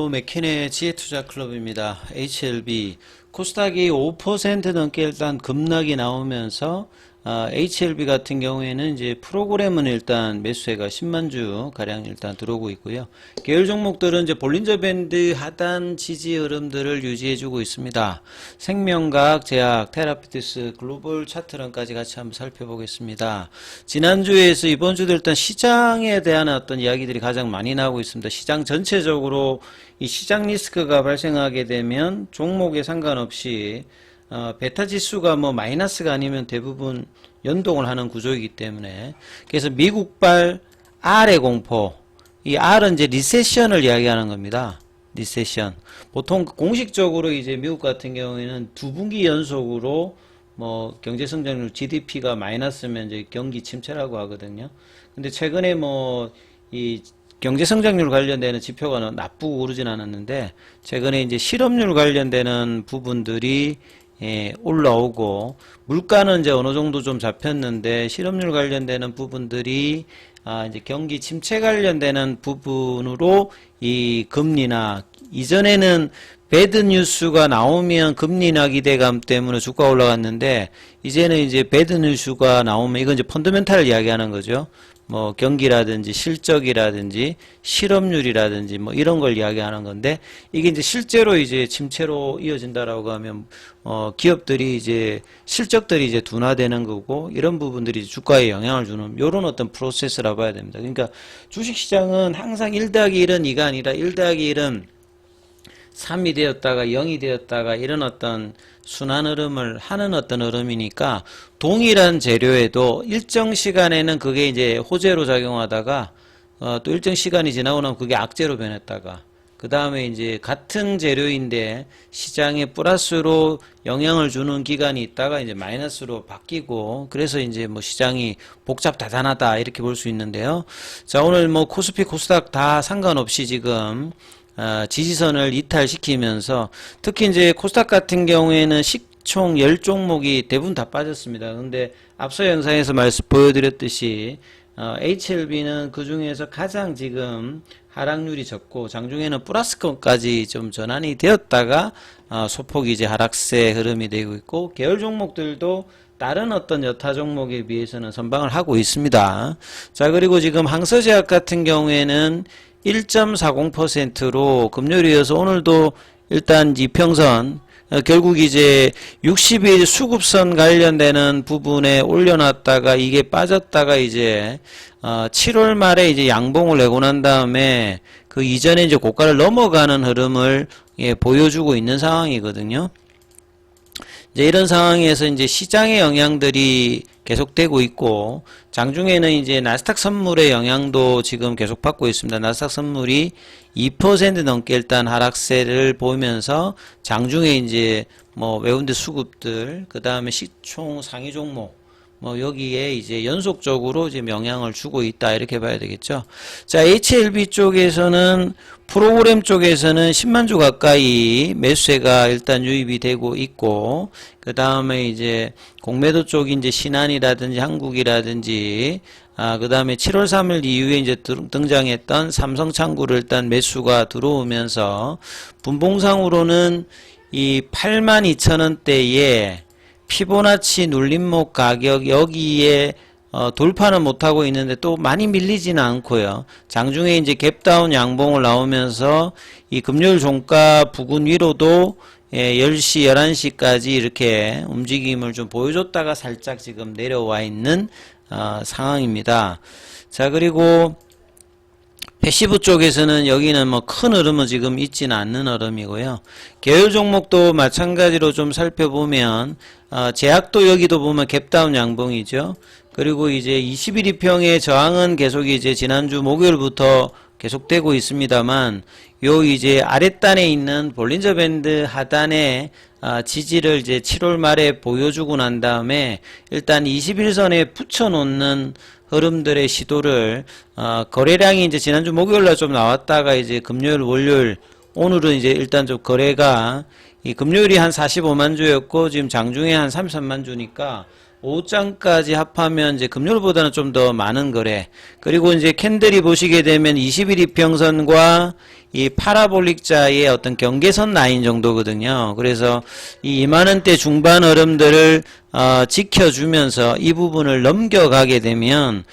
안녕하세요. 맥킨의 지혜투자클럽입니다. HLB 코스닥이 5% 넘게 일단 급락이 나오면서 HLB 같은 경우에는 이제 프로그램은 일단 매수세가 10만 주 가량 일단 들어오고 있고요. 계열 종목들은 이제 볼린저 밴드 하단 지지 흐름들을 유지해주고 있습니다. 생명과학, 제약, 테라피티스, 글로벌 차트론까지 같이 한번 살펴보겠습니다. 지난주에서 이번 주도 일단 시장에 대한 어떤 이야기들이 가장 많이 나오고 있습니다. 시장 전체적으로 이 시장 리스크가 발생하게 되면 종목에 상관없이 베타 지수가 뭐 마이너스가 아니면 대부분 연동을 하는 구조이기 때문에, 그래서 미국발 R의 공포, 이 R은 이제 리세션을 이야기하는 겁니다. 리세션. 보통 공식적으로 이제 미국 같은 경우에는 두 분기 연속으로 뭐 경제 성장률 GDP가 마이너스면 이제 경기 침체라고 하거든요. 근데 최근에 뭐 이 경제 성장률 관련되는 지표가 나쁘고 오르진 않았는데, 최근에 이제 실업률 관련되는 부분들이 올라오고, 물가는 이제 어느 정도 좀 잡혔는데 실업률 관련되는 부분들이 이제 경기 침체 관련되는 부분으로 이 금리나, 이전에는 배드 뉴스가 나오면 금리나 기대감 때문에 주가 올라갔는데, 이제는 이제 배드 뉴스가 나오면 이건 이제 펀더멘탈을 이야기하는 거죠. 뭐 경기라든지 실적이라든지 실업률이라든지 뭐 이런 걸 이야기하는 건데, 이게 이제 실제로 이제 침체로 이어진다라고 하면 기업들이 이제 실적들이 이제 둔화되는 거고, 이런 부분들이 주가에 영향을 주는 요런 어떤 프로세스라고 봐야 됩니다. 그러니까 주식시장은 항상 1-1은 2가 아니라 1-1은 3이 되었다가 0이 되었다가 이런 어떤 순환 흐름을 하는 어떤 흐름이니까, 동일한 재료에도 일정 시간에는 그게 이제 호재로 작용하다가 또 일정 시간이 지나고 나면 그게 악재로 변했다가, 그 다음에 이제 같은 재료인데 시장에 플러스로 영향을 주는 기간이 있다가 이제 마이너스로 바뀌고, 그래서 이제 뭐 시장이 복잡다단하다 이렇게 볼 수 있는데요. 자, 오늘 뭐 코스피 코스닥 다 상관없이 지금 지지선을 이탈시키면서, 특히 이제 코스닥 같은 경우에는 총 10종목이 대부분 다 빠졌습니다. 근데 앞서 영상에서 보여드렸듯이 HLB는 그 중에서 가장 지금 하락률이 적고, 장중에는 플러스권까지 좀 전환이 되었다가 소폭 이제 하락세 흐름이 되고 있고, 계열 종목들도 다른 어떤 여타 종목에 비해서는 선방을 하고 있습니다. 자, 그리고 지금 항서제약 같은 경우에는 1.40%로 금요일이어서 오늘도 일단 이평선, 결국 이제 60일 수급선 관련되는 부분에 올려놨다가 이게 빠졌다가 이제 7월 말에 이제 양봉을 내고 난 다음에 그 이전에 이제 고가를 넘어가는 흐름을 보여주고 있는 상황이거든요. 이제 이런 상황에서 이제 시장의 영향들이 계속되고 있고, 장중에는 이제 나스닥 선물의 영향도 지금 계속 받고 있습니다. 나스닥 선물이 2% 넘게 일단 하락세를 보이면서, 장중에 이제 뭐 외국인 수급들, 그 다음에 시총 상위 종목, 뭐 여기에 이제 연속적으로 지금 영향을 주고 있다 이렇게 봐야 되겠죠. 자, HLB 쪽에서는, 프로그램 쪽에서는 10만 주 가까이 매수세가 일단 유입이 되고 있고, 그 다음에 이제 공매도 쪽이 이제 신한이라든지 한국이라든지, 그 다음에 7월 3일 이후에 이제 등장했던 삼성창구를 일단 매수가 들어오면서, 분봉상으로는 이 82,000원대에 피보나치 눌림목 가격 여기에 돌파는 못하고 있는데 또 많이 밀리지는 않고요. 장중에 이제 갭다운 양봉을 나오면서 이 금요일 종가 부근 위로도 10시, 11시까지 이렇게 움직임을 좀 보여줬다가 살짝 지금 내려와 있는 상황입니다. 자, 그리고 패시브 쪽에서는 여기는 뭐 큰 흐름은 지금 있지는 않는 흐름이고요. 계열 종목도 마찬가지로 좀 살펴보면, 제약도 여기도 보면 갭다운 양봉이죠. 그리고 이제 21일평의 저항은 계속 이제 지난주 목요일부터 계속되고 있습니다만, 요 이제 아랫단에 있는 볼린저 밴드 하단에 지지를 이제 7월 말에 보여주고 난 다음에 일단 21선에 붙여놓는 흐름들의 시도를, 거래량이 이제 지난주 목요일날 좀 나왔다가 이제 금요일, 월요일, 오늘은 이제 일단 좀 거래가, 이 금요일이 한 45만 주였고 지금 장중에 한 33만 주니까 5장까지 합하면 이제 금요일보다는 좀 더 많은 거래. 그리고 이제 캔들이 보시게 되면 21 이평선과 이 파라볼릭자의 어떤 경계선 라인 정도거든요. 그래서 이 2만원대 중반 흐름들을 지켜주면서 이 부분을 넘겨가게 되면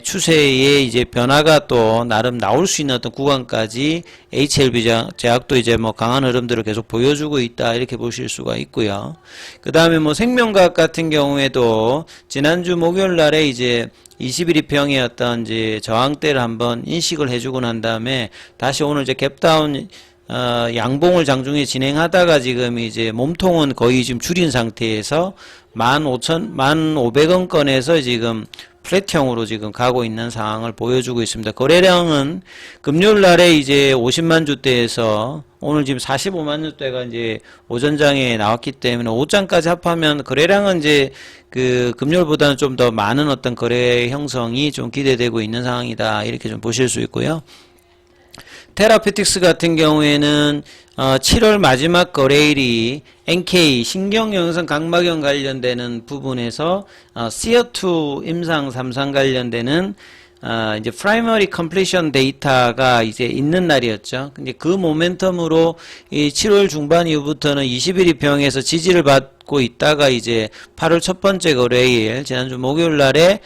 추세의 이제 변화가 또 나름 나올 수 있는 어떤 구간까지 HLB 제약도 이제 뭐 강한 흐름들을 계속 보여주고 있다 이렇게 보실 수가 있고요. 그 다음에 뭐 생명과학 같은 경우에도 지난주 목요일 날에 이제 21일평의 어떤 이제 저항대를 한번 인식을 해주고 난 다음에 다시 오늘 이제 갭다운 양봉을 장중에 진행하다가 지금 이제 몸통은 거의 지금 줄인 상태에서 15,500원권에서 지금 플랫형으로 지금 가고 있는 상황을 보여주고 있습니다. 거래량은 금요일 날에 이제 50만 주대에서 오늘 지금 45만 주대가 이제 오전장에 나왔기 때문에 오전까지 합하면 거래량은 이제 그 금요일보다는 좀 더 많은 어떤 거래 형성이 좀 기대되고 있는 상황이다. 이렇게 좀 보실 수 있고요. 테라피틱스 같은 경우에는 7월 마지막 거래일이 NK 신경영상 각막염 관련되는 부분에서 CO2 임상 3상 관련되는 이제 프라이머리 컴플리션 데이터가 이제 있는 날이었죠. 근데 그 모멘텀으로 이 7월 중반 이후부터는 21일평에서 지지를 받고 있다가 이제 8월 첫 번째 거래일 지난주 목요일 날에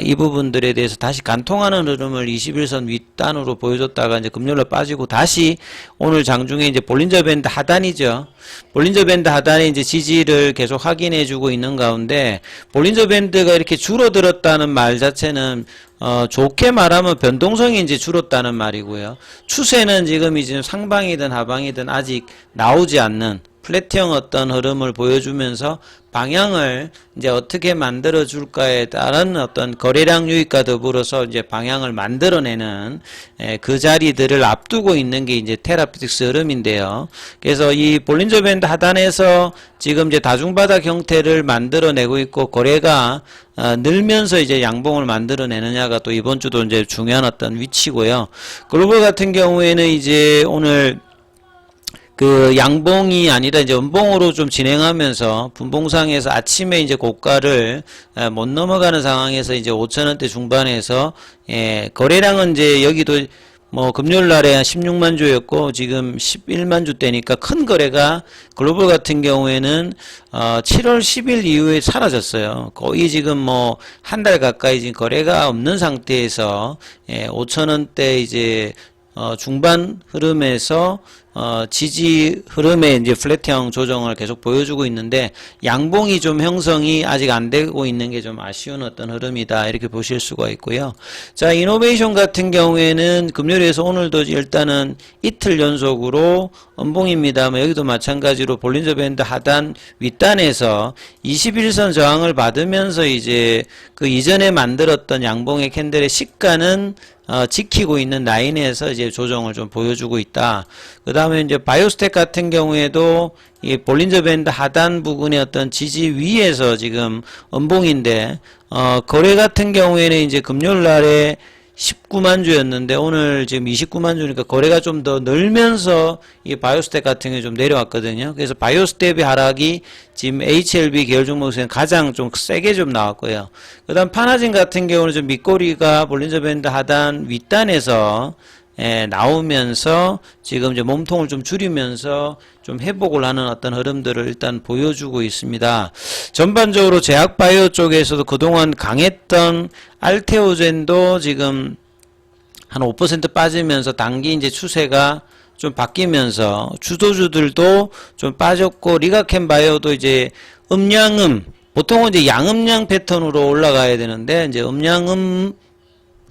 이 부분들에 대해서 다시 간통하는 흐름을 21선 윗단으로 보여줬다가 이제 금요일로 빠지고 다시 오늘 장중에 이제 볼린저 밴드 하단이죠. 볼린저 밴드 하단에 이제 지지를 계속 확인해주고 있는 가운데 볼린저 밴드가 이렇게 줄어들었다는 말 자체는 좋게 말하면 변동성이 이제 줄었다는 말이고요. 추세는 지금 이제 상방이든 하방이든 아직 나오지 않는 플랫형 어떤 흐름을 보여주면서 방향을 이제 어떻게 만들어 줄까에 따른 어떤 거래량 유입과 더불어서 이제 방향을 만들어내는 그 자리들을 앞두고 있는 게 이제 테라피틱스 흐름인데요. 그래서 이 볼린저 밴드 하단에서 지금 이제 다중바닥 형태를 만들어내고 있고 거래가 늘면서 이제 양봉을 만들어내느냐가 또 이번 주도 이제 중요한 어떤 위치고요. 글로벌 같은 경우에는 이제 오늘 그 양봉이 아니라 이제 음봉으로 좀 진행하면서 분봉상에서 아침에 이제 고가를 못 넘어가는 상황에서 이제 5천원대 중반에서 거래량은 이제 여기도 뭐 금요일 날에 한 16만 주였고 지금 11만 주대니까 큰 거래가 글로벌 같은 경우에는 7월 10일 이후에 사라졌어요. 거의 지금 뭐 한 달 가까이 지금 거래가 없는 상태에서 5천원대 이제 중반 흐름에서 지지 흐름의 이제 플랫형 조정을 계속 보여주고 있는데 양봉이 좀 형성이 아직 안 되고 있는 게 좀 아쉬운 어떤 흐름이다 이렇게 보실 수가 있고요. 자, 이노베이션 같은 경우에는 금요일에서 오늘도 일단은 이틀 연속으로 음봉입니다. 여기도 마찬가지로 볼린저 밴드 하단 윗단에서 21선 저항을 받으면서 이제 그 이전에 만들었던 양봉의 캔들의 시가는 지키고 있는 라인에서 이제 조정을 좀 보여주고 있다. 그 다음에 이제 바이오스텍 같은 경우에도 이 볼린저 밴드 하단 부분의 어떤 지지 위에서 지금 음봉인데, 거래 같은 경우에는 이제 금요일 날에 19만 주였는데 오늘 지금 29만 주니까 거래가 좀 더 늘면서 이 바이오스텝 같은 게 좀 내려왔거든요. 그래서 바이오스텝의 하락이 지금 HLB 계열 종목에서는 가장 좀 세게 좀 나왔고요. 그 다음 파나진 같은 경우는 좀 밑꼬리가 볼린저 밴드 하단 윗단에서 나오면서 지금 이제 몸통을 좀 줄이면서 좀 회복을 하는 어떤 흐름들을 일단 보여주고 있습니다. 전반적으로 제약바이오 쪽에서도 그동안 강했던 알테오젠도 지금 한 5% 빠지면서 단기 이제 추세가 좀 바뀌면서 주도주들도 좀 빠졌고 리가켄바이오도 이제 음양음 보통은 이제 양음양 패턴으로 올라가야 되는데 이제 음양음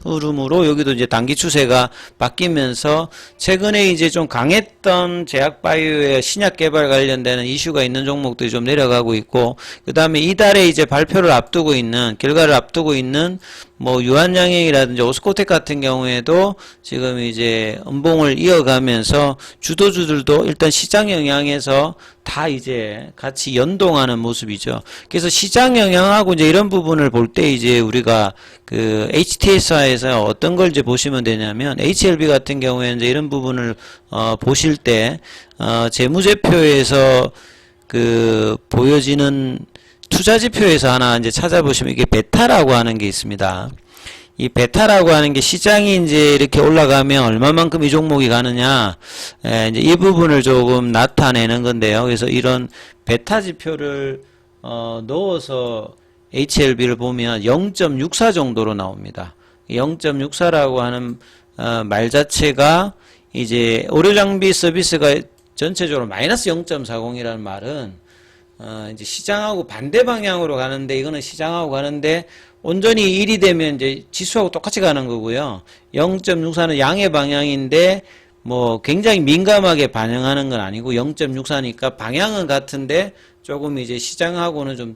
흐름으로 여기도 이제 단기 추세가 바뀌면서 최근에 이제 좀 강했던 제약바이오의 신약 개발 관련되는 이슈가 있는 종목들이 좀 내려가고 있고 그 다음에 이달에 이제 발표를 앞두고 있는 결과를 앞두고 있는 뭐 유한양행이라든지 오스코텍 같은 경우에도 지금 이제 음봉을 이어가면서 주도주들도 일단 시장 영향에서 다 이제 같이 연동하는 모습이죠. 그래서 시장 영향하고 이제 이런 부분을 볼 때 이제 우리가 그 HTS에서 어떤 걸 이제 보시면 되냐면 HLB 같은 경우에는 이제 이런 부분을 보실 때 재무제표에서 그 보여지는 투자지표에서 하나 이제 찾아보시면 이게 베타라고 하는 게 있습니다. 이 베타라고 하는 게 시장이 이제 이렇게 올라가면 얼마만큼 이 종목이 가느냐, 이제 이 부분을 조금 나타내는 건데요. 그래서 이런 베타 지표를 넣어서 HLB를 보면 0.64 정도로 나옵니다. 0.64라고 하는 말 자체가 이제 의료장비 서비스가 전체적으로 마이너스 0.40이라는 말은 이제 시장하고 반대 방향으로 가는데, 이거는 시장하고 가는데 온전히 1이 되면 이제 지수하고 똑같이 가는 거고요. 0.64는 양의 방향인데 뭐 굉장히 민감하게 반영하는 건 아니고 0.64니까 방향은 같은데 조금 이제 시장하고는 좀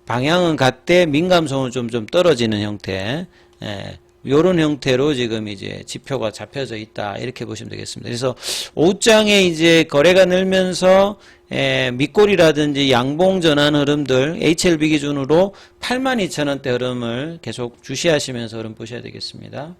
방향은 같되 민감성은 좀 떨어지는 형태. 요런 형태로 지금 이제 지표가 잡혀져 있다, 이렇게 보시면 되겠습니다. 그래서 오후장에 이제 거래가 늘면서 밑골이라든지 양봉 전환 흐름들 HLB 기준으로 82,000원대 흐름을 계속 주시하시면서 흐름 보셔야 되겠습니다.